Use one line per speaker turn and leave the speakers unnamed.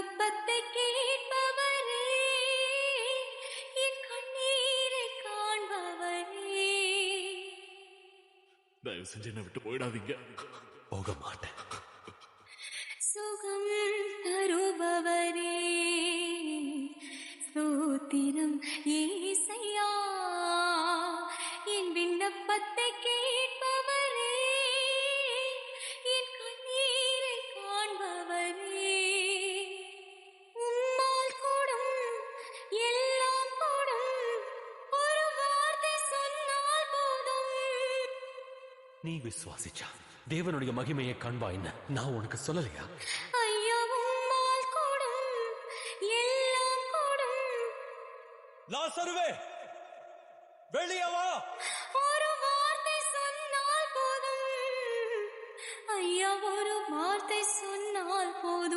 விண்ணப்பத்தை கேட்பவரே, என் கண்ணீரை காண்பவரே.
தயவு செஞ்சு என்னை விட்டு போயிடாதீங்க.
போக மாட்டேன்.
சுகம் தருபவரே, ஸ்தோத்திரம் ஏசையா. என் விண்ணப்பத்தை கேட்பவரே, என் கண்ணீரை காண்பவரே. உம்மால் கூடும், எல்லாம் கூடும், ஒரு வார்த்தை சொன்னால் போதும்.
நீ விசுவாசிச்சா தேவனுடைய மகிமையை காண்பாயின்னு நான் உனக்கு சொல்லலையா?
ஐயா, உம்மால் கூடும், எல்லாம் கூடும்.
லாசருவே, வெளியே வா.
ஒரு வார்த்தை சொன்னால் போதும் ஐயா, ஒரு வார்த்தை சொன்னால் போதும்.